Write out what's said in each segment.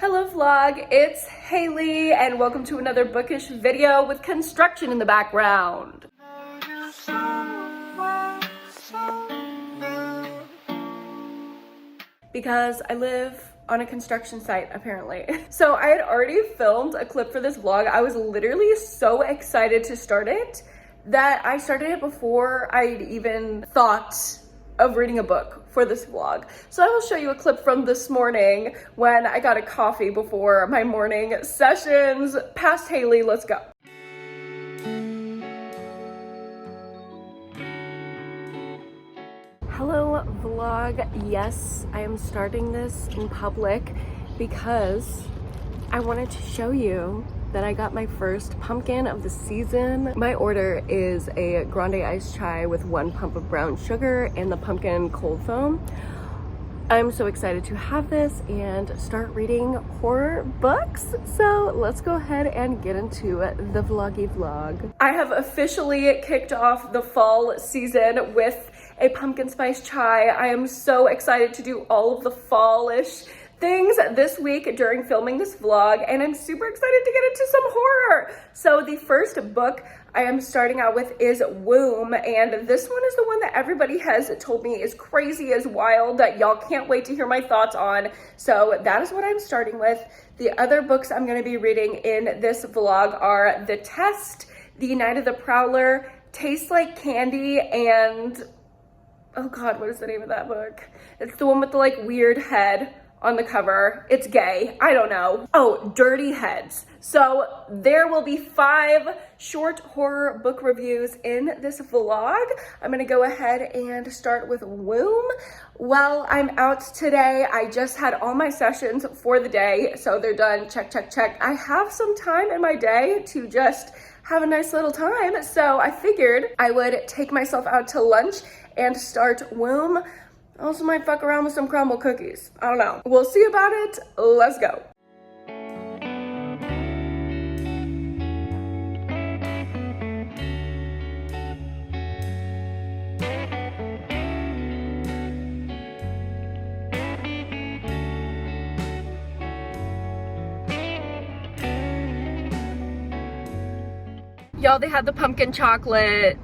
Hello vlog, it's Haley and welcome to another bookish video with construction in the background. Because I live on a construction site apparently. So I had already filmed a clip for this vlog. I was literally so excited to start it that I started it before I'd even thought of reading a book for this vlog. So I will show you a clip from this morning when I got a coffee before my morning sessions. Past Haley, let's go. Hello vlog. Yes, I am starting this in public because I wanted to show you that I got my first pumpkin of the season. My order is a grande iced chai with 1 pump of brown sugar and the pumpkin cold foam. I'm so excited to have this and start reading horror books. So let's go ahead and get into the vloggy vlog. I have officially kicked off the fall season with a pumpkin spice chai. I am so excited to do all of the fallish things this week during filming this vlog, and I'm super excited to get into some horror. So the first book I am starting out with is Womb, and this one is the one that everybody has told me is crazy, is wild, that y'all can't wait to hear my thoughts on. So that is what I'm starting with. The other books I'm going to be reading in this vlog are The Test, The Night of the Prowler, Tastes Like Candy, and oh god, what is the name of that book? It's the one with the like weird head on the cover. It's gay, I don't know. Oh, Dirty Heads. So there will be 5 short horror book reviews in this vlog. I'm gonna go ahead and start with Womb. While I'm out today, I just had all my sessions for the day, so they're done, check, check, check. I have some time in my day to just have a nice little time, so I figured I would take myself out to lunch and start Womb. I also might fuck around with some crumble cookies. I don't know. We'll see about it. Let's go. Y'all, they had the pumpkin chocolate.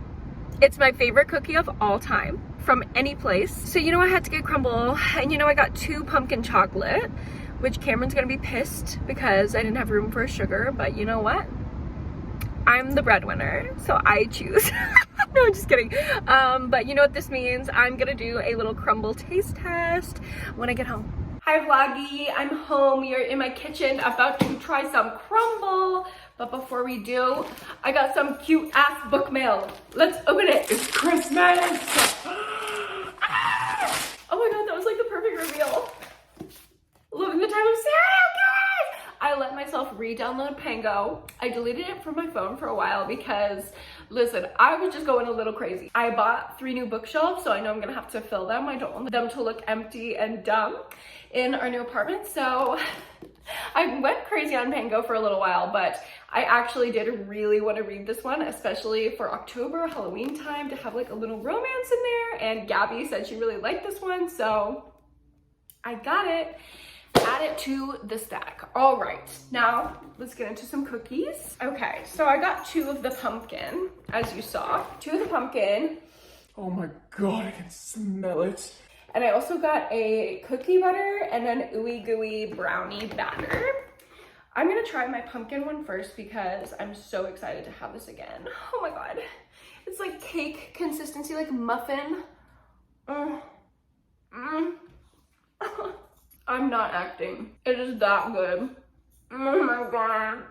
It's my favorite cookie of all time from any place. So you know I had to get crumble, and you know I got 2 pumpkin chocolate, which Cameron's gonna be pissed because I didn't have room for sugar, but you know what? I'm the breadwinner, so I choose. No, I'm just kidding. But you know what this means? I'm gonna do a little crumble taste test when I get home. Hi vloggy, I'm home. You're in my kitchen about to try some crumble. But before we do, I got some cute ass book mail. Let's open it. It's Christmas. Oh my god, that was like the perfect reveal. Living the time of cereal, guys. I let myself re-download Pango. I deleted it from my phone for a while because, listen, I was just going a little crazy. I bought 3 new bookshelves, so I know I'm gonna have to fill them. I don't want them to look empty and dumb in our new apartment, so I went crazy on Pango for a little while, but I actually did really want to read this one, especially for October, Halloween time, to have like a little romance in there, and Gabby said she really liked this one, so I got it. Add it to the stack. All right, now let's get into some cookies. Okay, so I got 2 of the pumpkin, as you saw. 2 of the pumpkin. Oh my god, I can smell it. And I also got a cookie butter and an ooey gooey brownie batter. I'm gonna try my pumpkin one first because I'm so excited to have this again. Oh my god. It's like cake consistency, like muffin. I'm not acting. It is that good. Oh my god.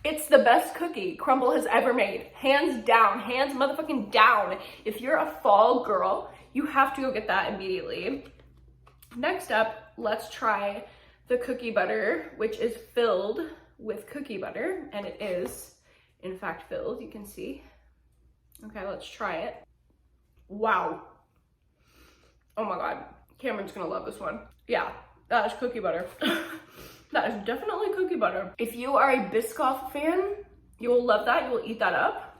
It's the best cookie Crumble has ever made. Hands down, hands motherfucking down. If you're a fall girl, you have to go get that immediately. Next up, let's try the cookie butter, which is filled with cookie butter, and it is in fact filled, you can see. Okay, let's try it. Wow. Oh my god, Cameron's gonna love this one. Yeah, that is cookie butter. That is definitely cookie butter. If you are a Biscoff fan, you will love that, you will eat that up.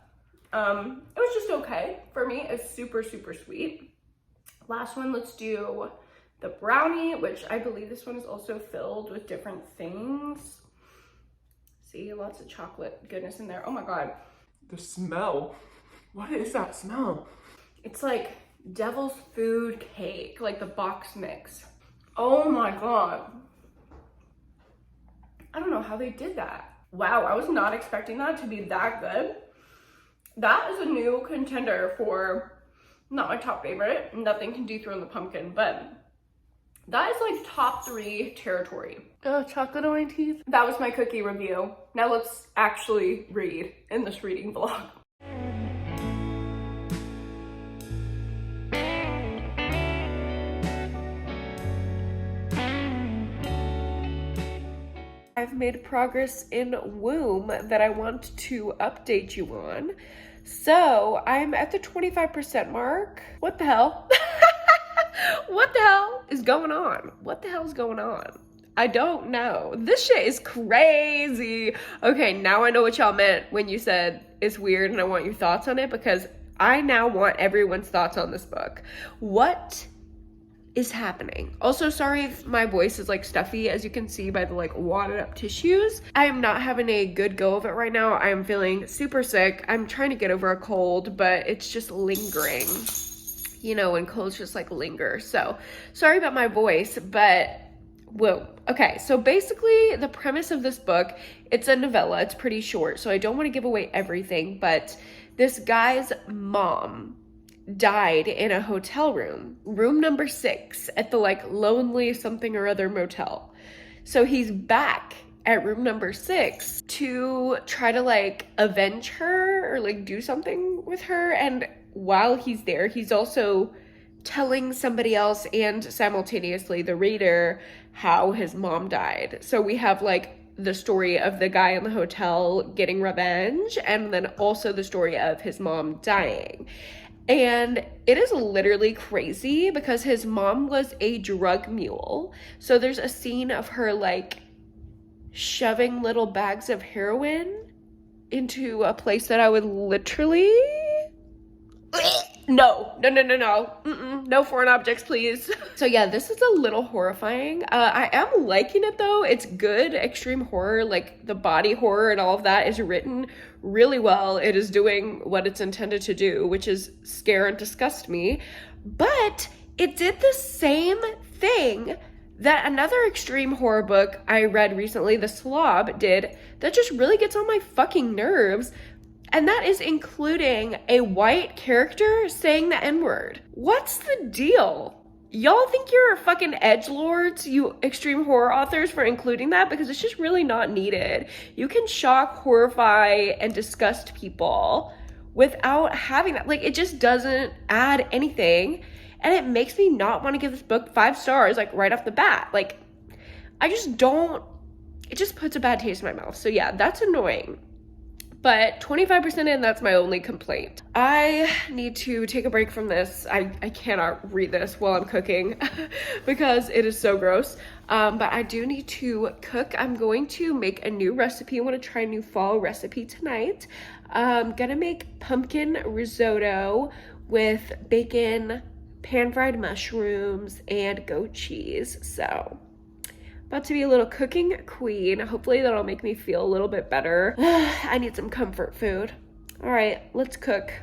It was just okay for me. It's super, super sweet. Last one, let's do the brownie, which I believe this one is also filled with different things. See, lots of chocolate goodness in there. Oh my God. The smell. What is that smell? It's like devil's food cake, like the box mix. Oh my God. I don't know how they did that. Wow, I was not expecting that to be that good. That is a new contender for not my top favorite. Nothing can dethrone the pumpkin, but that is like top 3 territory. Oh, chocolate on my teeth. That was my cookie review. Now let's actually read in this reading vlog. I've made progress in womb that I want to update you on. So I'm at the 25% mark. What the hell? What the hell is going on? What the hell is going on? I don't know. This shit is crazy. Okay, now I know what y'all meant when you said it's weird and I want your thoughts on it, because I now want everyone's thoughts on this book. What is happening? Also, sorry if my voice is like stuffy, as you can see by the like wadded up tissues. I am not having a good go of it right now. I am feeling super sick. I'm trying to get over a cold, but it's just lingering. You know, when colds just like linger. So sorry about my voice, but whoa. Okay, so basically the premise of this book, it's a novella. It's pretty short, so I don't want to give away everything, but this guy's mom died in a hotel room number 6 at the like lonely something or other motel. So he's back at room number 6 to try to like avenge her or like do something with her. And while he's there, he's also telling somebody else and simultaneously the reader how his mom died. So we have like the story of the guy in the hotel getting revenge, and then also the story of his mom dying. And it is literally crazy because his mom was a drug mule. So there's a scene of her like shoving little bags of heroin into a place that I would literally... No. No foreign objects, please. So yeah, this is a little horrifying. I am liking it though. It's good extreme horror, like the body horror and all of that is written really well. It is doing what it's intended to do, which is scare and disgust me. But it did the same thing that another extreme horror book I read recently, The Slob, did, that just really gets on my fucking nerves. And that is including a white character saying the N-word. What's the deal? Y'all think you're fucking edgelords, you extreme horror authors, for including that? Because it's just really not needed. You can shock, horrify, and disgust people without having that. Like, it just doesn't add anything. And it makes me not want to give this book 5 stars, like, right off the bat. Like, I just don't... It just puts a bad taste in my mouth. So yeah, that's annoying. But 25% in, that's my only complaint. I need to take a break from this. I cannot read this while I'm cooking because it is so gross. But I do need to cook. I'm going to make a new recipe. I want to try a new fall recipe tonight. I'm gonna make pumpkin risotto with bacon, pan-fried mushrooms, and goat cheese. So... about to be a little cooking queen. Hopefully that'll make me feel a little bit better. I need some comfort food. All right, let's cook.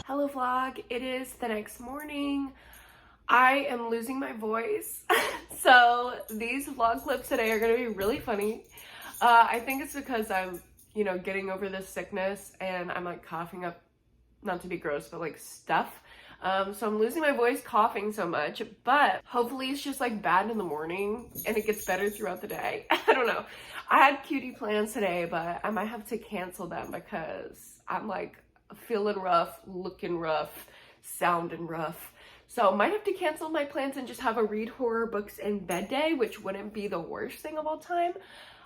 Hello vlog, it is the next morning. I am losing my voice. So these vlog clips today are gonna be really funny. I think it's because I'm, you know, getting over this sickness and I'm like coughing up, not to be gross, but like stuff. So I'm losing my voice coughing so much, but hopefully it's just like bad in the morning and it gets better throughout the day. I don't know. I had cutie plans today, but I might have to cancel them because I'm like feeling rough, looking rough, sounding rough. So might have to cancel my plans and just have a read horror books in bed day, which wouldn't be the worst thing of all time.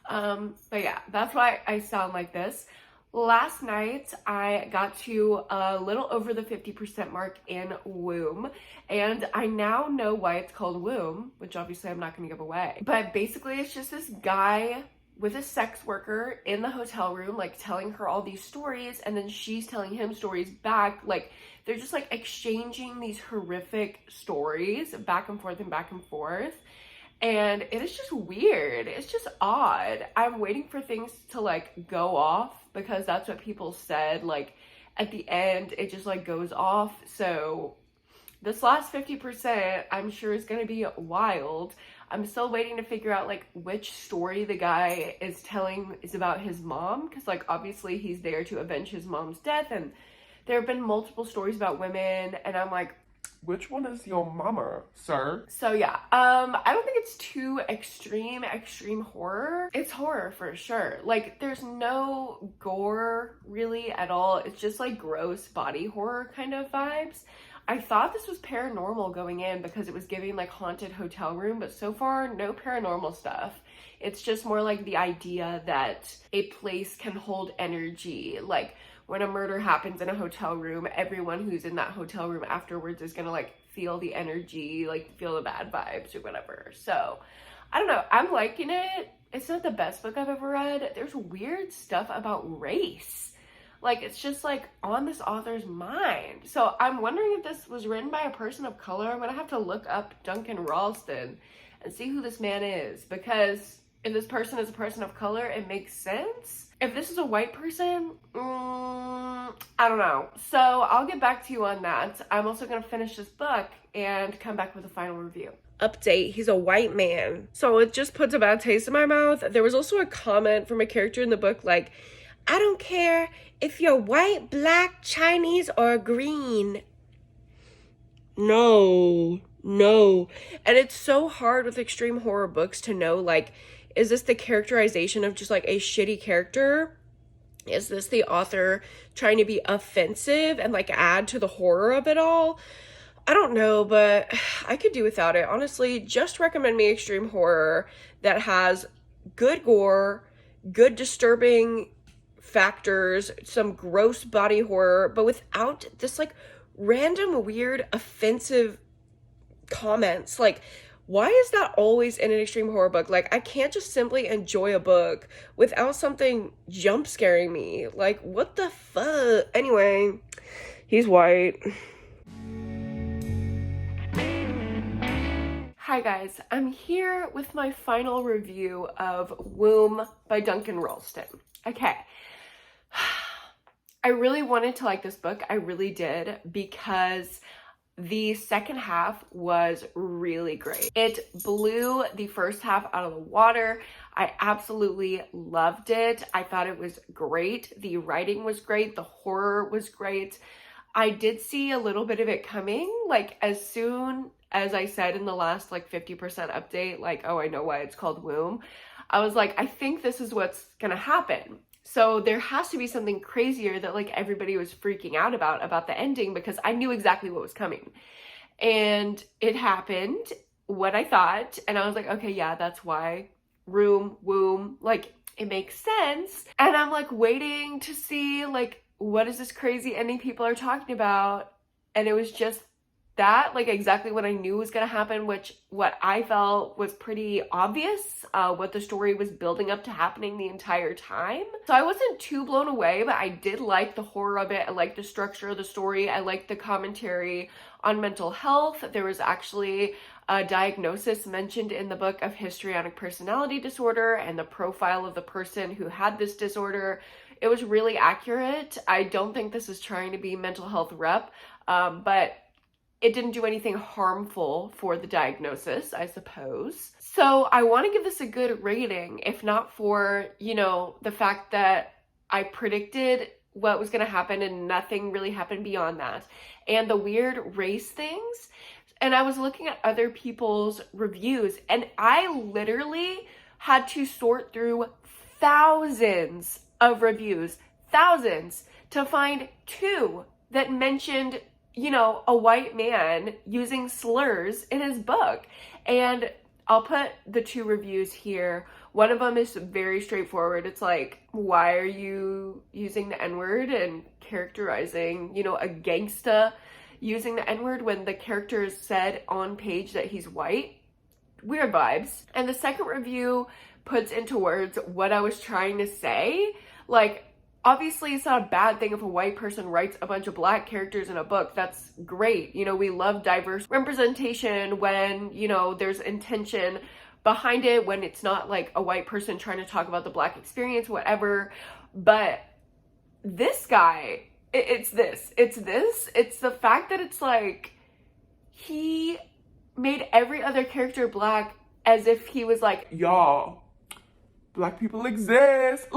But yeah, that's why I sound like this. Last night, I got to a little over the 50% mark in womb, and I now know why it's called womb, which obviously I'm not going to give away. But basically, it's just this guy with a sex worker in the hotel room, like telling her all these stories, and then she's telling him stories back. Like, they're just like exchanging these horrific stories back and forth and back and forth. And it is just weird. It's just odd. I'm waiting for things to like go off because that's what people said. Like at the end, it just like goes off. So this last 50%, I'm sure is going to be wild. I'm still waiting to figure out like which story the guy is telling is about his mom. Because like obviously he's there to avenge his mom's death. And there have been multiple stories about women. And I'm like, which one is your mama, sir? so yeah, I don't think it's too extreme horror. It's horror for sure. Like there's no gore really at all. It's just like gross body horror kind of vibes. I thought this was paranormal going in because it was giving like haunted hotel room, but so far no paranormal stuff. It's just more like the idea that a place can hold energy. Like when a murder happens in a hotel room, everyone who's in that hotel room afterwards is gonna like feel the energy, like feel the bad vibes or whatever. So I don't know, I'm liking it. It's not the best book I've ever read. There's weird stuff about race. Like it's just like on this author's mind. So I'm wondering if this was written by a person of color. I'm gonna have to look up Duncan Ralston and see who this man is, because if this person is a person of color, it makes sense. If this is a white person, I don't know. So I'll get back to you on that. I'm also going to finish this book and come back with a final review. Update, he's a white man. So it just puts a bad taste in my mouth. There was also a comment from a character in the book like, I don't care if you're white, black, Chinese, or green. No. And it's so hard with extreme horror books to know, like, is this the characterization of just like a shitty character? Is this the author trying to be offensive and like add to the horror of it all? I don't know, but I could do without it. Honestly, just recommend me extreme horror that has good gore, good disturbing factors, some gross body horror, but without this like random, weird, offensive comments. Like, why is that always in an extreme horror book? Like, I can't just simply enjoy a book without something jump scaring me. Like, what the fuck? Anyway, he's white. Hi guys, I'm here with my final review of Womb by Duncan Ralston. Okay. I really wanted to like this book. I really did, because the second half was really great. It blew the first half out of the water. I absolutely loved it. I thought it was great. The writing was great. The horror was great. I did see a little bit of it coming, like as soon as I said in the last like 50% update, like, oh, I know why it's called Womb. I was like, I think this is what's gonna happen. So there has to be something crazier that like everybody was freaking out about the ending, because I knew exactly what was coming. And it happened, what I thought, and I was like, okay, yeah, that's why. Womb, like it makes sense. And I'm like waiting to see like what is this crazy ending people are talking about, and it was just that, like exactly what I knew was gonna happen, which what I felt was pretty obvious, what the story was building up to happening the entire time. So I wasn't too blown away, but I did like the horror of it. I liked the structure of the story. I liked the commentary on mental health. There was actually a diagnosis mentioned in the book of histrionic personality disorder and the profile of the person who had this disorder. It was really accurate. I don't think this is trying to be mental health rep, but it didn't do anything harmful for the diagnosis, I suppose. So I want to give this a good rating, if not for, you know, the fact that I predicted what was going to happen and nothing really happened beyond that. And the weird race things. And I was looking at other people's reviews, and I literally had to sort through thousands of reviews, thousands, to find two that mentioned you know, a white man using slurs in his book. And I'll put the 2 reviews here. One of them is very straightforward. It's like, why are you using the N-word and characterizing, you know, a gangsta using the N-word when the character said on page that he's white? Weird vibes. And the second review puts into words what I was trying to say. Like, obviously it's not a bad thing if a white person writes a bunch of black characters in a book. That's great. You know, we love diverse representation when, you know, there's intention behind it, when it's not like a white person trying to talk about the black experience, whatever. But this guy, it's the fact that it's like, he made every other character black as if he was like, Y'all, black people exist.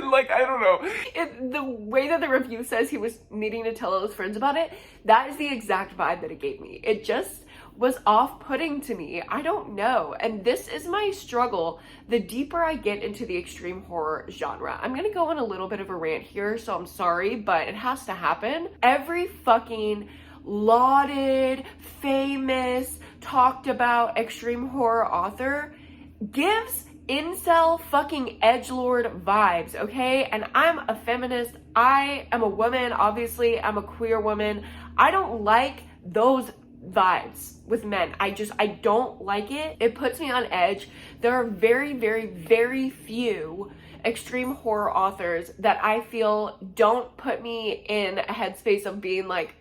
Like, I don't know. The way that the review says he was needing to tell his friends about it, that is the exact vibe that it gave me. It just was off-putting to me. I don't know. And this is my struggle the deeper I get into the extreme horror genre. I'm gonna go on a little bit of a rant here, so I'm sorry, but it has to happen. Every fucking lauded, famous, talked about extreme horror author gives incel fucking edgelord vibes, okay? And I'm a feminist. I am a woman, obviously. I'm a queer woman. I don't like those vibes with men. I don't like it. It puts me on edge. There are very, very, very few extreme horror authors that I feel don't put me in a headspace of being like,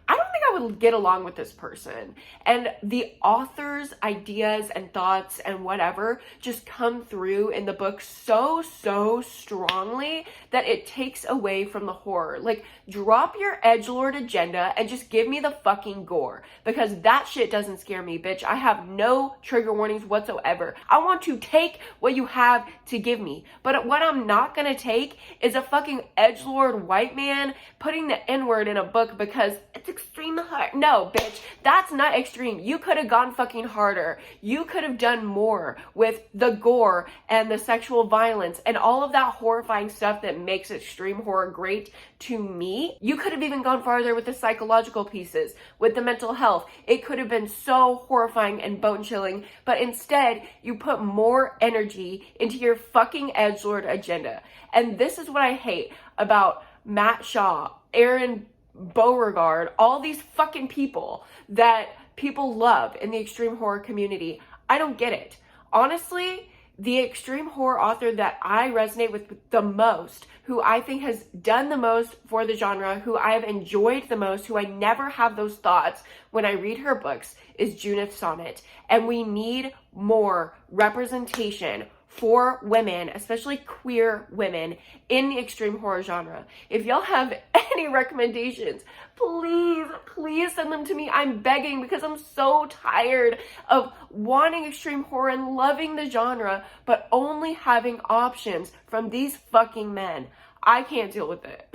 I don't think I would get along with this person. And the author's ideas and thoughts and whatever just come through in the book so strongly that it takes away from the horror. Like, drop your edgelord agenda and just give me the fucking gore, because that shit doesn't scare me, bitch. I have no trigger warnings whatsoever. I want to take what you have to give me. But what I'm not gonna take is a fucking edgelord white man putting the N-word in a book because it's extreme hard. No, bitch, that's not extreme. You could have gone fucking harder. You could have done more with the gore and the sexual violence and all of that horrifying stuff that makes extreme horror great to me. You could have even gone farther with the psychological pieces, with the mental health. It could have been so horrifying and bone chilling, but instead you put more energy into your fucking edgelord agenda. And this is what I hate about Matt Shaw, Aaron Beauregard, all these fucking people that people love in the extreme horror community. I don't get it. Honestly, the extreme horror author that I resonate with the most, who I think has done the most for the genre, who I have enjoyed the most, who I never have those thoughts when I read her books, is Judith Sonnet. And we need more representation for women, especially queer women, in the extreme horror genre. If y'all have any recommendations, please send them to me. I'm begging, because I'm so tired of wanting extreme horror and loving the genre, but only having options from these fucking men. I can't deal with it.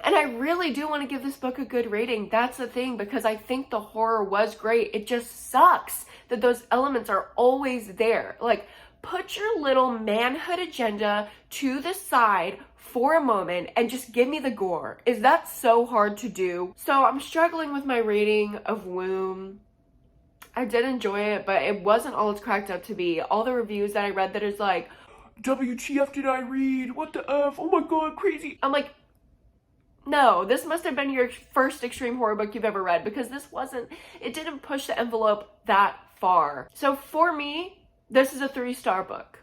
And I really do want to give this book a good rating. That's the thing, because I think the horror was great. It just sucks that those elements are always there. Like, put your little manhood agenda to the side for a moment and just give me the gore. Is that so hard to do? So I'm struggling with my rating of Womb. I did enjoy it, but it wasn't all it's cracked up to be. All the reviews that I read that is like, WTF did I read? What the F? Oh my god, crazy. I'm like, no, this must have been your first extreme horror book you've ever read, because it didn't push the envelope that far. So for me, this is a 3-star book.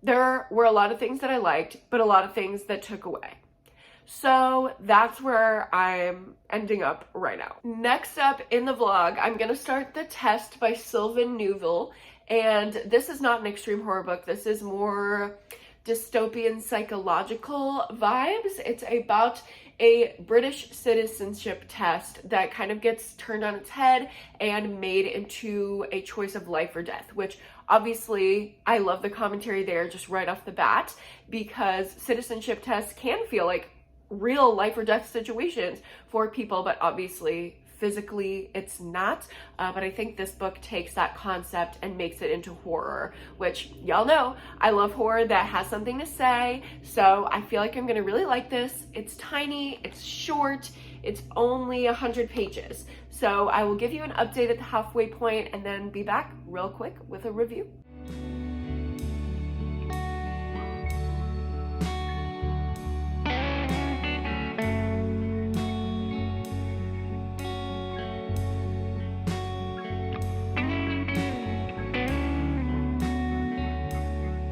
There were a lot of things that I liked, but a lot of things that took away. So that's where I'm ending up right now. Next up in the vlog, I'm gonna start The Test by Sylvain Neuville. And this is not an extreme horror book. This is more dystopian psychological vibes. It's about a British citizenship test that kind of gets turned on its head and made into a choice of life or death, which obviously I love the commentary there just right off the bat, because citizenship tests can feel like real life or death situations for people, but obviously physically it's not, but I think this book takes that concept and makes it into horror, which y'all know I love horror that has something to say, so I feel like I'm gonna really like this. It's tiny, it's short, it's only 100 pages, so I will give you an update at the halfway point and then be back real quick with a review.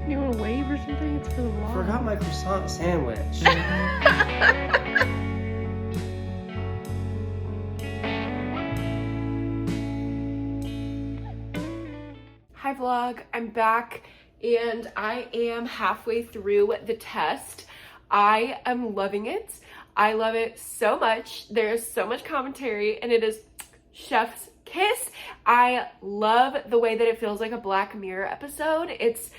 You want to wave or something? It's for the vlog. Forgot my croissant sandwich. Hi vlog, I'm back and I am halfway through the test. I am loving it. I love it so much. There's so much commentary and it is chef's kiss. I love the way that it feels like a Black Mirror episode. It's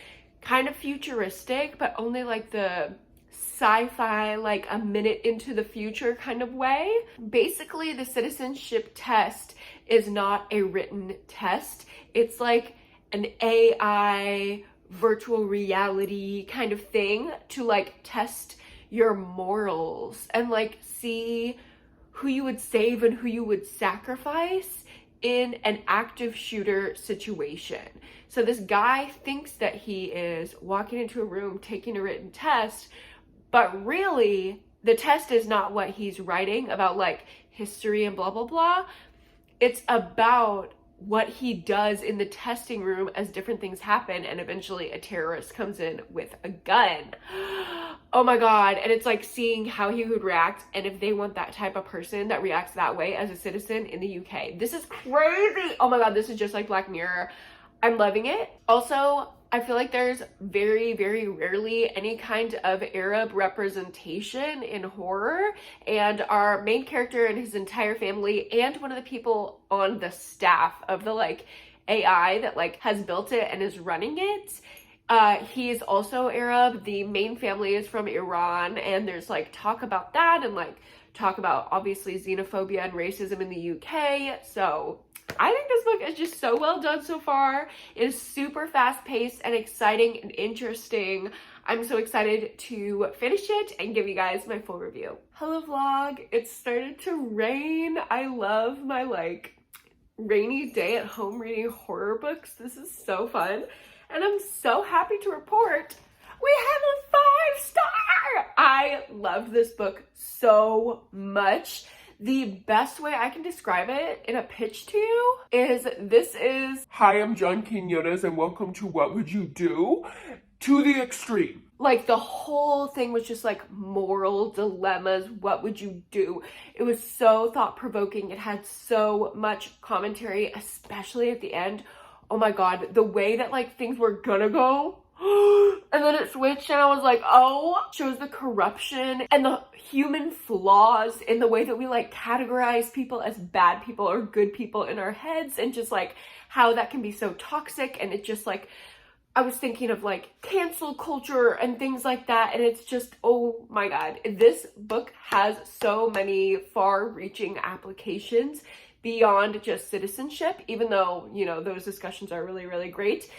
kind of futuristic, but only like the sci-fi, like a minute into the future kind of way. Basically, the citizenship test is not a written test. It's like an AI virtual reality kind of thing to like test your morals and like see who you would save and who you would sacrifice in an active shooter situation. So this guy thinks that he is walking into a room taking a written test, but really the test is not what he's writing about, like history and blah, blah, blah. It's about what he does in the testing room as different things happen and eventually a terrorist comes in with a gun. Oh my God. And it's like seeing how he would react and if they want that type of person that reacts that way as a citizen in the UK. This is crazy. Oh my God, this is just like Black Mirror. I'm loving it. Also, I feel like there's very, very rarely any kind of Arab representation in horror, and our main character and his entire family and one of the people on the staff of the like AI that like has built it and is running it, he is also Arab. The main family is from Iran, and there's like talk about that and like talk about obviously xenophobia and racism in the UK. So I think this book is just so well done so far. It is super fast paced and exciting and interesting. I'm so excited to finish it and give you guys my full review. Hello vlog, it started to rain. I love my like rainy day at home reading horror books. This is so fun. And I'm so happy to report we have a 5-star. I loved this book so much. The best way I can describe it in a pitch to you is this is... Hi, I'm John Quinones and welcome to What Would You Do? To the extreme. Like the whole thing was just like moral dilemmas. What would you do? It was so thought-provoking. It had so much commentary, especially at the end. Oh my God, the way that like things were gonna go. And then it switched and I was like, oh, shows the corruption and the human flaws in the way that we like categorize people as bad people or good people in our heads, and just like how that can be so toxic. And it just like, I was thinking of like cancel culture and things like that. And it's just, oh my God, this book has so many far-reaching applications beyond just citizenship, even though, you know, those discussions are really, really great.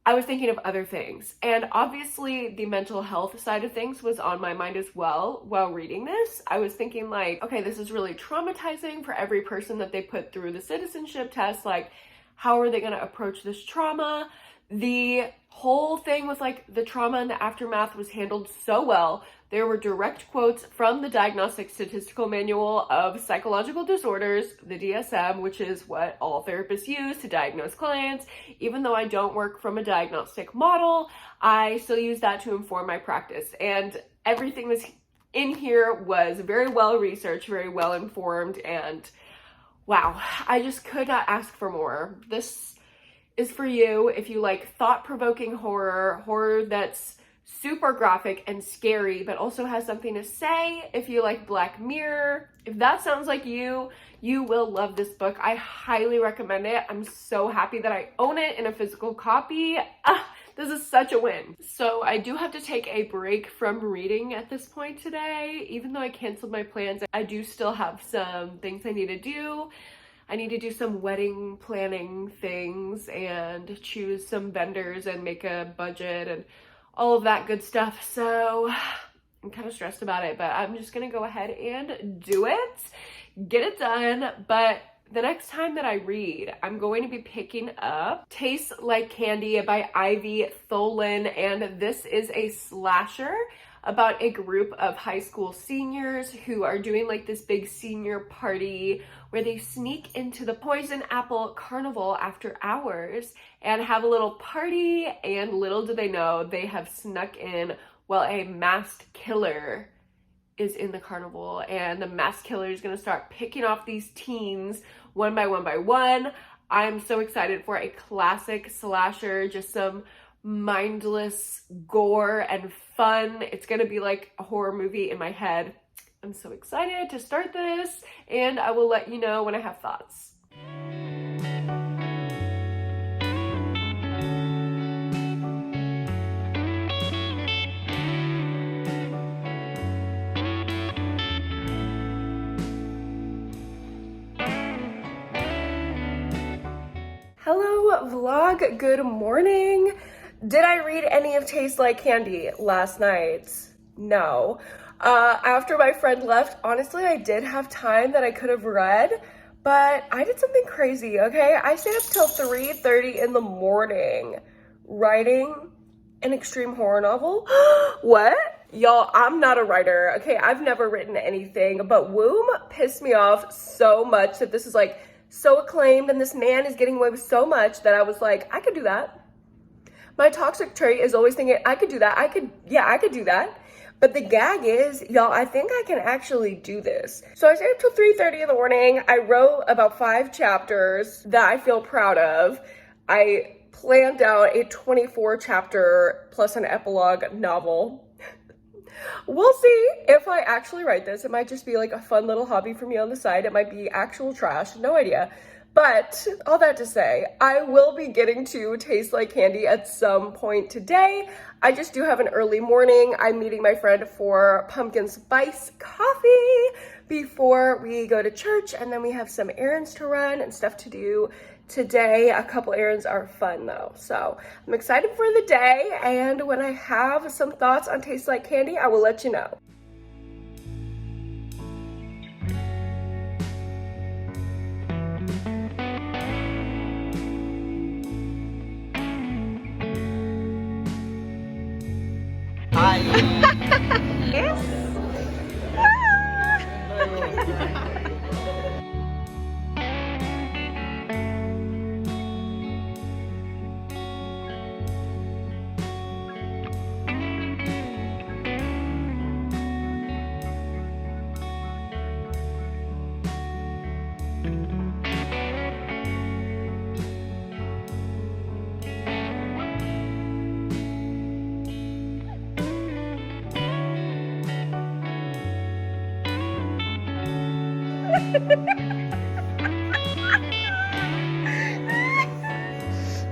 I was thinking of other things, and obviously the mental health side of things was on my mind as well while reading this. I was thinking like, okay, this is really traumatizing for every person that they put through the citizenship test. Like, how are they going to approach this trauma? The whole thing with like the trauma and the aftermath was handled so well. There were direct quotes from the Diagnostic Statistical Manual of Psychological Disorders, the DSM, which is what all therapists use to diagnose clients. Even though I don't work from a diagnostic model, I still use that to inform my practice. And everything was in here was very well researched, very well informed, and wow, I just could not ask for more. This is for you if you like thought-provoking horror that's super graphic and scary, but also has something to say. If you like Black Mirror, if that sounds like you will love this book. I highly recommend it. I'm so happy that I own it in a physical copy. This is such a win. So I do have to take a break from reading at this point today. Even though I canceled my plans, I do still have some things I need to do. I need to do some wedding planning things and choose some vendors and make a budget and all of that good stuff. So I'm kind of stressed about it, but I'm just gonna go ahead and do it, get it done. But the next time that I read, I'm going to be picking up Tastes Like Candy by Ivy Tholen, and this is a slasher about a group of high school seniors who are doing like this big senior party where they sneak into the Poison Apple Carnival after hours and have a little party, and little do they know they have snuck in while a masked killer is in the carnival, and the masked killer is going to start picking off these teens one by one by one. I'm so excited for a classic slasher, just some mindless gore and fun. It's going to be like a horror movie in my head. I'm so excited to start this, and I will let you know when I have thoughts. Hello vlog, good morning. Did I read any of Tastes Like Candy last night? No. After my friend left, honestly, I did have time that I could have read, but I did something crazy, okay? I stayed up till 3:30 in the morning writing an extreme horror novel. What? Y'all, I'm not a writer, okay? I've never written anything, but Womb pissed me off so much that this is like so acclaimed and this man is getting away with so much that I was like, I could do that. My toxic trait is always thinking, I could do that. I could do that. But the gag is, y'all, I think I can actually do this. So I stayed up till 3:30 in the morning. I wrote about 5 chapters that I feel proud of. I planned out a 24 chapter plus an epilogue novel. We'll see if I actually write this. It might just be like a fun little hobby for me on the side. It might be actual trash, no idea. But all that to say, I will be getting to Taste Like Candy at some point today. I just do have an early morning. I'm meeting my friend for pumpkin spice coffee before we go to church, and then we have some errands to run and stuff to do today. A couple errands are fun though. So I'm excited for the day, and when I have some thoughts on Taste Like Candy, I will let you know.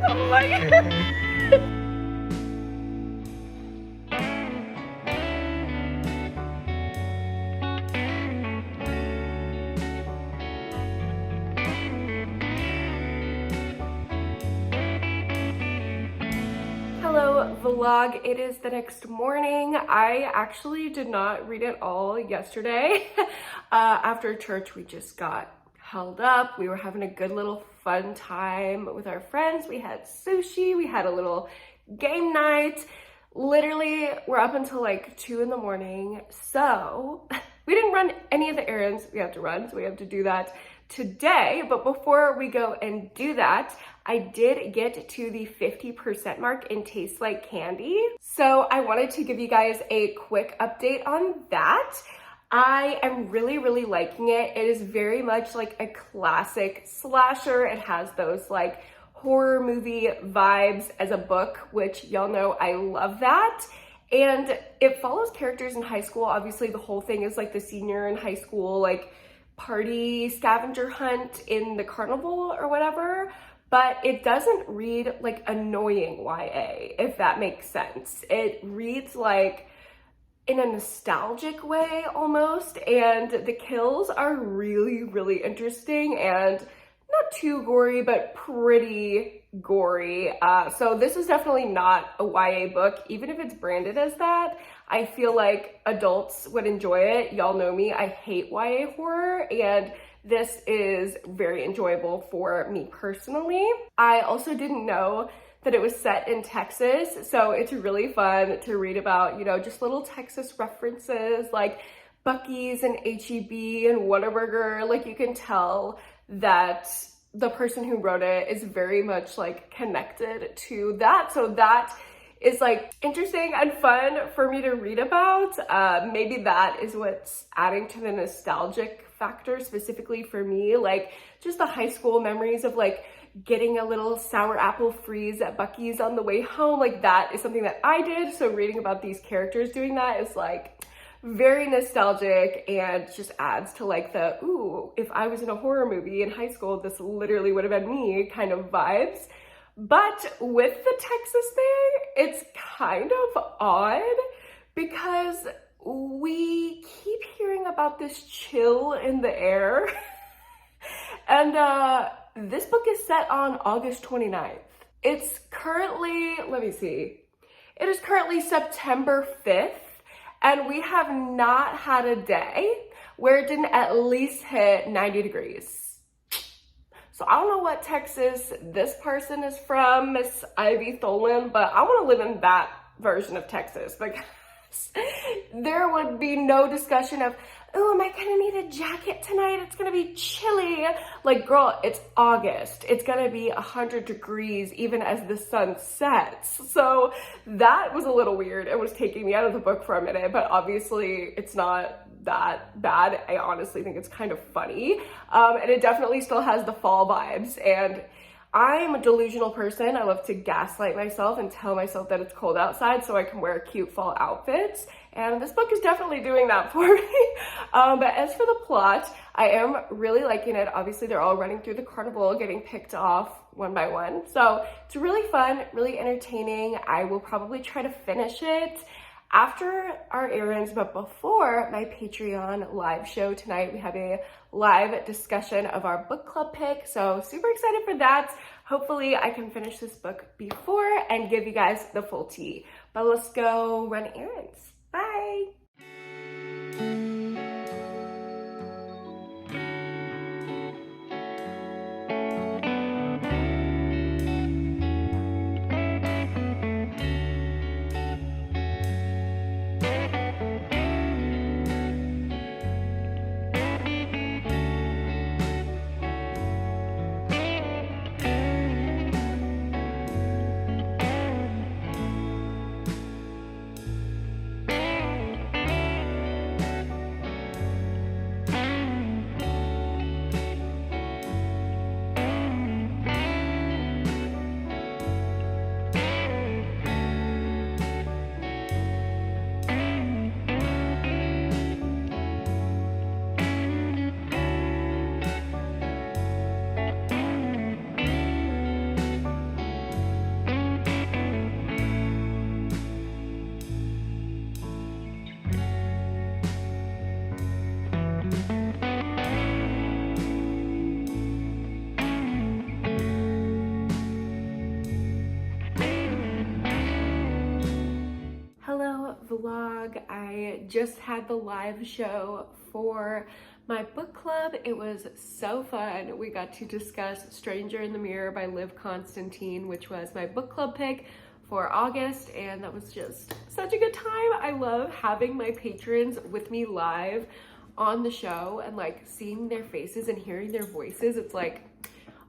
Oh my God. Hello vlog, it is the next morning. I actually did not read it all yesterday. After church, we just got held up. We were having a good little fun time with our friends. We had sushi, we had a little game night. Literally, we're up until like 2 in the morning. So we didn't run any of the errands we have to run, so we have to do that today. But before we go and do that, I did get to the 50% mark in Tastes Like Candy. So I wanted to give you guys a quick update on that. I am really, really liking it. It is very much like a classic slasher. It has those like horror movie vibes as a book, which y'all know I love that. And it follows characters in high school. Obviously, the whole thing is like the senior in high school, like party scavenger hunt in the carnival or whatever. But it doesn't read like annoying YA, if that makes sense. It reads like in a nostalgic way almost, and the kills are really, really interesting and not too gory, but pretty gory. So this is definitely not a YA book, even if it's branded as that. I feel like adults would enjoy it. Y'all know me, I hate YA horror, and this is very enjoyable for me personally. I also didn't know that it was set in Texas, so it's really fun to read about, you know, just little Texas references like Buc-ee's and H-E-B and Whataburger. Like, you can tell that the person who wrote it is very much like connected to that, so that is like interesting and fun for me to read about. Maybe that is what's adding to the nostalgic factor specifically for me, like just the high school memories of like getting a little sour apple freeze at Buc-ee's on the way home. Like, that is something that I did, so reading about these characters doing that is like very nostalgic and just adds to like the, ooh, if I was in a horror movie in high school, this literally would have been me kind of vibes. But with the Texas thing, it's kind of odd because we keep hearing about this chill in the air. And this book is set on August 29th. It's currently, let me see, it is currently September 5th, and we have not had a day where it didn't at least hit 90 degrees. So I don't know what Texas this person is from, Miss Ivy Tholen, but I want to live in that version of Texas because there would be no discussion of, oh, am I gonna need a jacket tonight? It's gonna be chilly. Like, girl, it's August. It's gonna be 100 degrees even as the sun sets. So that was a little weird. It was taking me out of the book for a minute, but obviously it's not that bad. I honestly think it's kind of funny. And it definitely still has the fall vibes. And I'm a delusional person. I love to gaslight myself and tell myself that it's cold outside so I can wear cute fall outfits. And this book is definitely doing that for me. But as for the plot, I am really liking it. Obviously, they're all running through the carnival, getting picked off one by one. So it's really fun, really entertaining. I will probably try to finish it after our errands, but before my Patreon live show tonight. We have a live discussion of our book club pick, so super excited for that. Hopefully I can finish this book before and give you guys the full tea. But let's go run errands. Bye! Vlog. I just had the live show for my book club. It was so fun. We got to discuss Stranger in the Mirror by Liv Constantine, which was my book club pick for August, and that was just such a good time. I love having my patrons with me live on the show and like seeing their faces and hearing their voices. It's like,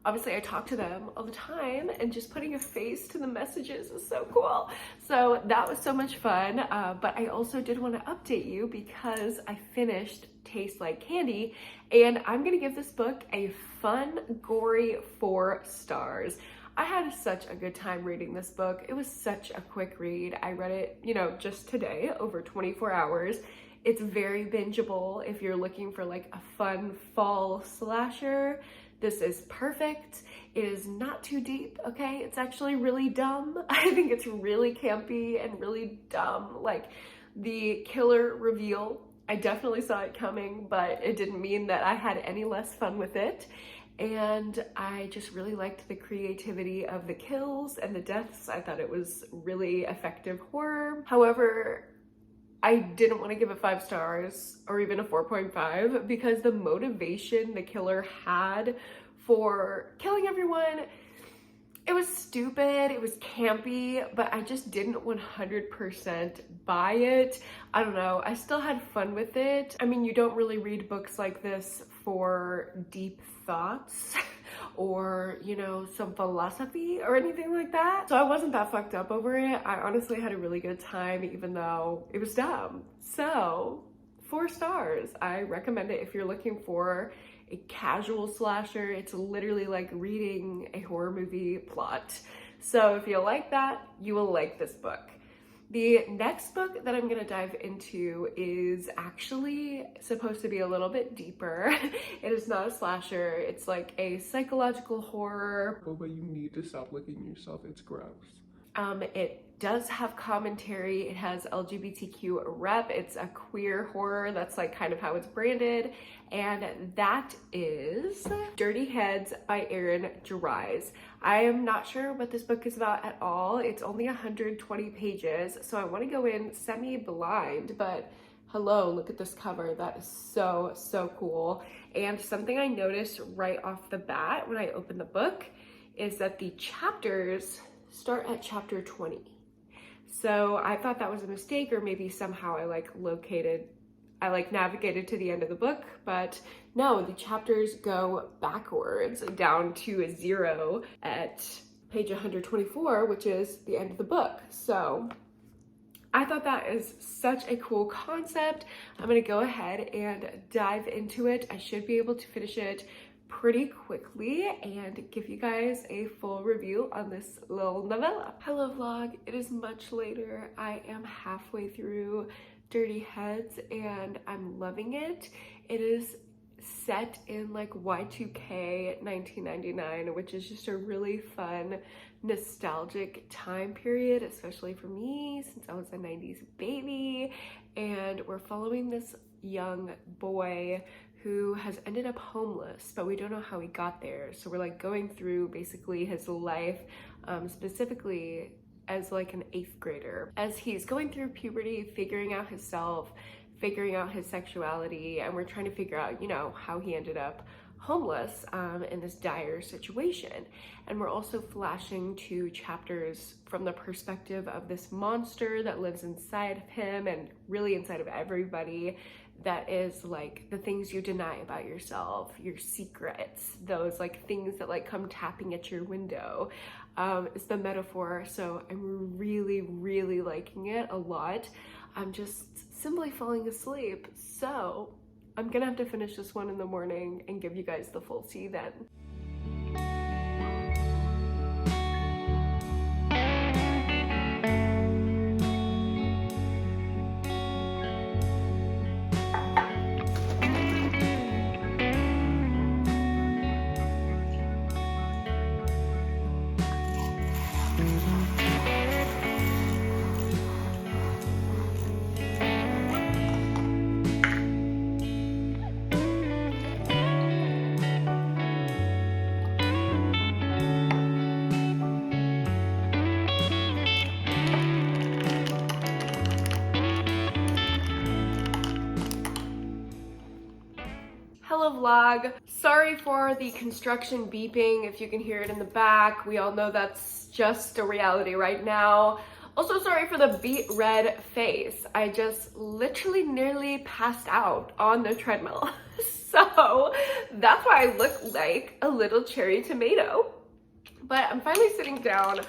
obviously I talk to them all the time, and just putting a face to the messages is so cool. So that was so much fun. But I also did want to update you because I finished Taste Like Candy, and I'm gonna give this book a fun, gory 4 stars. I had such a good time reading this book. It was such a quick read. I read it, you know, just today, over 24 hours. It's very bingeable if you're looking for like a fun fall slasher. This is perfect. It is not too deep, okay? It's actually really dumb. I think it's really campy and really dumb. Like the killer reveal, I definitely saw it coming, but it didn't mean that I had any less fun with it. And I just really liked the creativity of the kills and the deaths. I thought it was really effective horror. However, I didn't want to give it 5 stars or even a 4.5 because the motivation the killer had for killing everyone, it was stupid, it was campy, but I just didn't 100% buy it. I don't know, I still had fun with it. I mean, you don't really read books like this for deep thoughts or, you know, some philosophy or anything like that. So I wasn't that fucked up over it. I honestly had a really good time, even though it was dumb. So 4 stars. I recommend it if you're looking for a casual slasher. It's literally like reading a horror movie plot. So if you like that, you will like this book. The next book that I'm gonna dive into is actually supposed to be a little bit deeper. It is not a slasher, it's like a psychological horror. Oh, but you need to stop licking yourself, it's gross. It does have commentary, it has LGBTQ rep, it's a queer horror, that's like kind of how it's branded, and that is Dirty Heads by Erin Dries. I am not sure what this book is about at all. It's only 120 pages, so I want to go in semi-blind, but hello, look at this cover. That is so, so cool. And something I noticed right off the bat when I opened the book is that the chapters start at chapter 20. So I thought that was a mistake, or maybe somehow I navigated to the end of the book, but no, the chapters go backwards down to 0 at page 124, which is the end of the book. So I thought that is such a cool concept. I'm gonna go ahead and dive into it. I should be able to finish it pretty quickly and give you guys a full review on this little novella. Hello vlog, it is much later. I am halfway through Dirty Heads and I'm loving it. It is set in like Y2K 1999, which is just a really fun, nostalgic time period, especially for me since I was a 90s baby. And we're following this young boy who has ended up homeless, but we don't know how he got there. So we're like going through basically his life, specifically as like an 8th grader, as he's going through puberty, figuring out himself, figuring out his sexuality, and we're trying to figure out, you know, how he ended up homeless in this dire situation. And we're also flashing to chapters from the perspective of this monster that lives inside of him and really inside of everybody. That is like the things you deny about yourself, your secrets, those like things that like come tapping at your window. It's the metaphor. So I'm really, really liking it a lot. I'm just simply falling asleep. So I'm gonna have to finish this one in the morning and give you guys the full tea then. Hello vlog. Sorry for the construction beeping if you can hear it in the back. We all know that's just a reality right now. Also sorry for the beet red face. I just literally nearly passed out on the treadmill. So that's why I look like a little cherry tomato. But I'm finally sitting down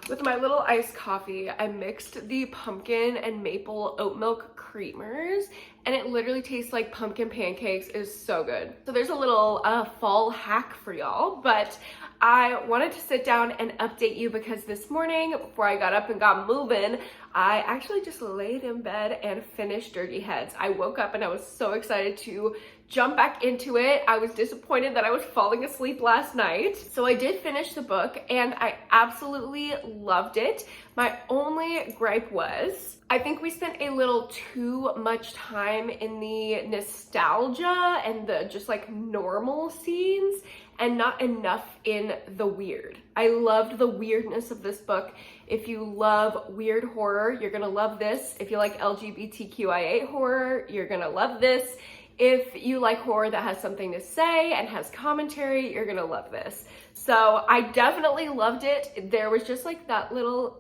with my little iced coffee. I mixed the pumpkin and maple oat milk creamers and it literally tastes like pumpkin pancakes. It is so good. So there's a little fall hack for y'all, but I wanted to sit down and update you because this morning, before I got up and got moving, I actually just laid in bed and finished Dirty Heads. I woke up and I was so excited to jump back into it. I was disappointed that I was falling asleep last night. So I did finish the book and I absolutely loved it. My only gripe was, I think we spent a little too much time in the nostalgia and the just like normal scenes and not enough in the weird. I loved the weirdness of this book. If you love weird horror, you're gonna love this. If you like LGBTQIA horror, you're gonna love this. If you like horror that has something to say and has commentary, you're gonna love this. So I definitely loved it. There was just like that little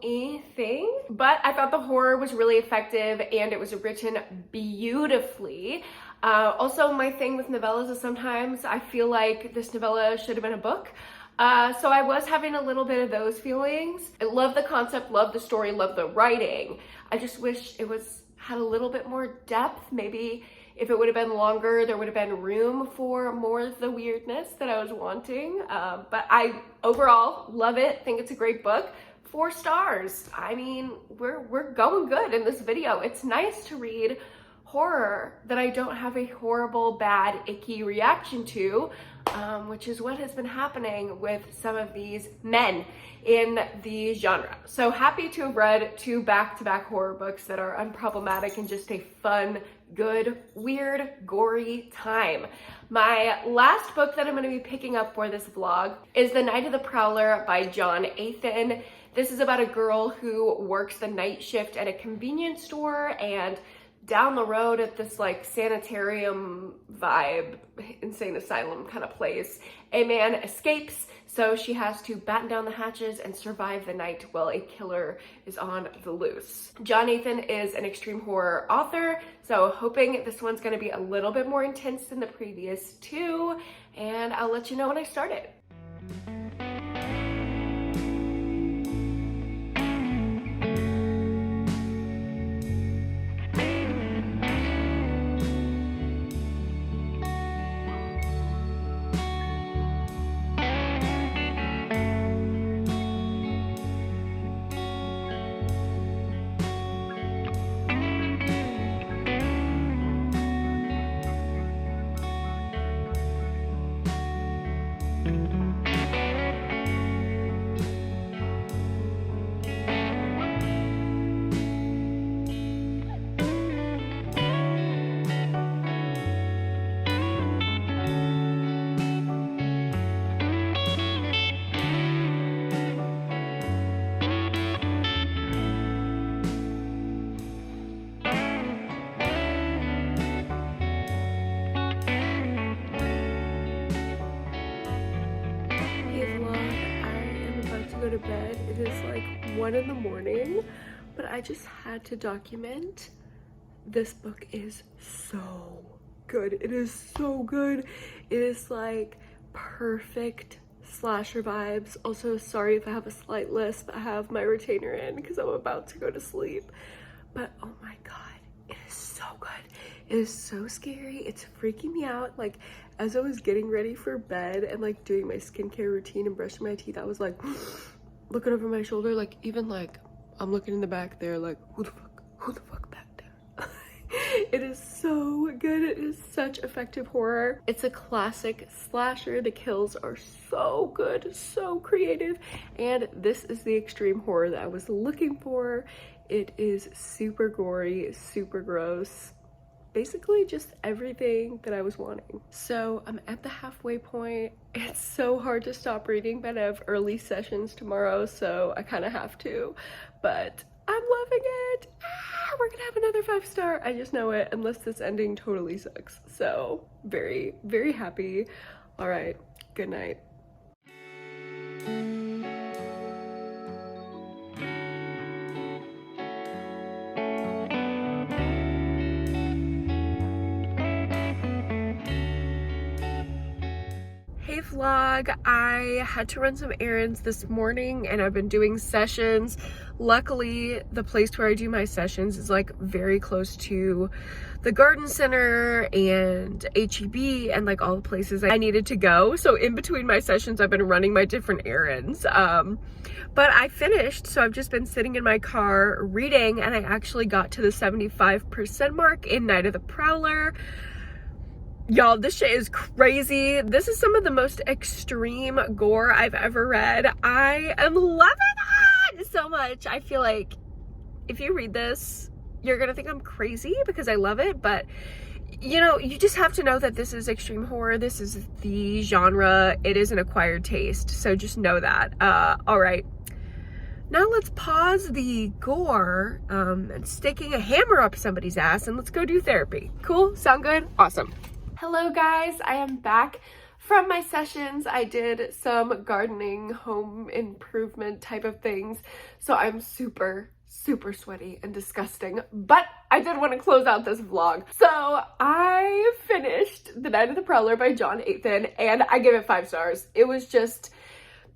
thing, but I thought the horror was really effective and it was written beautifully. Also, my thing with novellas is sometimes I feel like this novella should have been a book. So I was having a little bit of those feelings. I love the concept, love the story, love the writing. I just wish it had a little bit more depth. Maybe if it would have been longer, there would have been room for more of the weirdness that I was wanting. But I overall love it. Think it's a great book. 4 stars. I mean, we're going good in this video. It's nice to read horror that I don't have a horrible, bad, icky reaction to, which is what has been happening with some of these men in the genre. So happy to have read 2 back-to-back horror books that are unproblematic and just a fun, good, weird, gory time. My last book that I'm going to be picking up for this vlog is The Night of the Prowler by John Athan. This is about a girl who works the night shift at a convenience store, and down the road at this like sanitarium vibe, insane asylum kind of place, a man escapes, so she has to batten down the hatches and survive the night while a killer is on the loose. John Athan is an extreme horror author, so hoping this one's gonna be a little bit more intense than the previous 2, and I'll let you know when I start it. Go to bed. It is like 1 in the morning, but I just had to document. This book is so good. It is so good. It is like perfect slasher vibes. Also, sorry if I have a slight lisp. I have my retainer in because I'm about to go to sleep. But oh my god, it is so good. It is so scary. It's freaking me out. Like, as I was getting ready for bed and like doing my skincare routine and brushing my teeth, I was like looking over my shoulder, like even like I'm looking in the back there, like who the fuck back there? It is so good. It is such effective horror. It's a classic slasher. The kills are so good, so creative, and this is the extreme horror that I was looking for. It is super gory, super gross. Basically just everything that I was wanting. So I'm at the halfway point. It's so hard to stop reading, but I have early sessions tomorrow, so I kind of have to, but I'm loving it. We're gonna have another 5-star. I just know it, unless this ending totally sucks. So very, very happy. All right, good night. vlog. I had to run some errands this morning and I've been doing sessions. Luckily, the place where I do my sessions is like very close to the garden center and HEB and like all the places I needed to go. So in between my sessions, I've been running my different errands. But I finished, so I've just been sitting in my car reading, and I actually got to the 75% mark in Night of the Prowler. Y'all, this shit is crazy. This is some of the most extreme gore I've ever read. I am loving it so much. I feel like if you read this, you're gonna think I'm crazy because I love it, but you know, you just have to know that this is extreme horror. This is the genre. It is an acquired taste, so just know that. All right. Now let's pause the gore and sticking a hammer up somebody's ass, and let's go do therapy. Cool? Sound good? Awesome. Hello guys, I am back from my sessions. I did some gardening, home improvement type of things, so I'm super sweaty and disgusting, but I did want to close out this vlog. So I finished The Night of the Prowler by John Athan, and I give it 5 stars. It was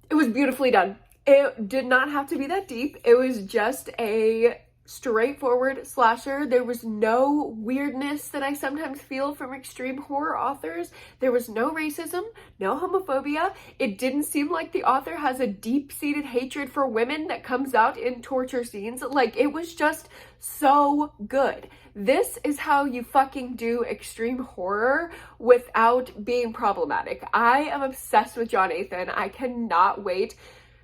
beautifully done. It did not have to be that deep. It was just a straightforward slasher. There was no weirdness that I sometimes feel from extreme horror authors. There was no racism, no homophobia. It didn't seem like the author has a deep-seated hatred for women that comes out in torture scenes. Like, it was just so good. This is how you fucking do extreme horror without being problematic. I am obsessed with John Athan. I cannot wait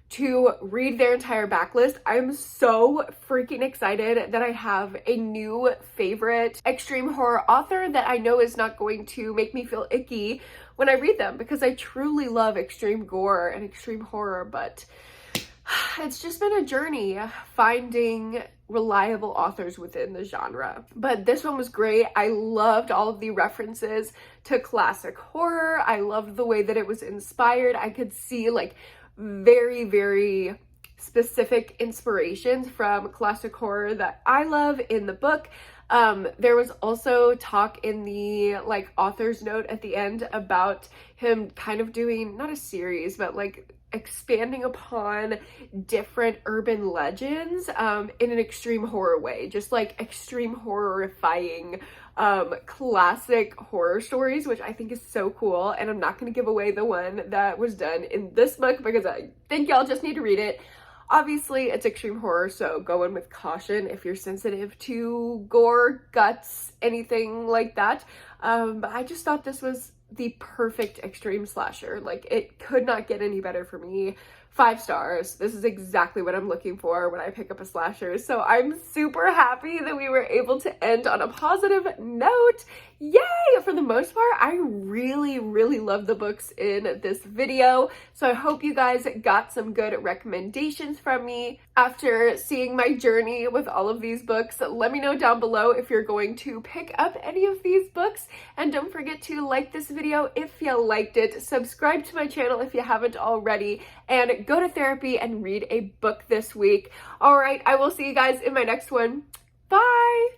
to read their entire backlist. I'm so freaking excited that I have a new favorite extreme horror author that I know is not going to make me feel icky when I read them, because I truly love extreme gore and extreme horror, but it's just been a journey finding reliable authors within the genre. But this one was great. I loved all of the references to classic horror. I loved the way that it was inspired. I could see like very specific inspirations from classic horror that I love in the book. There was also talk in the like author's note at the end about him kind of doing not a series but like expanding upon different urban legends in an extreme horror way, just like extreme horrifying classic horror stories, which I think is so cool. And I'm not going to give away the one that was done in this book because I think y'all just need to read it. Obviously, it's extreme horror, so go in with caution if you're sensitive to gore, guts, anything like that. But I just thought this was the perfect extreme slasher. Like, it could not get any better for me. 5 stars. This is exactly what I'm looking for when I pick up a slasher. So I'm super happy that we were able to end on a positive note. Yay! For the most part, I really love the books in this video. So I hope you guys got some good recommendations from me after seeing my journey with all of these books. Let me know down below if you're going to pick up any of these books. And don't forget to like this video if you liked it. Subscribe to my channel if you haven't already. And go to therapy and read a book this week. All right, I will see you guys in my next one. Bye!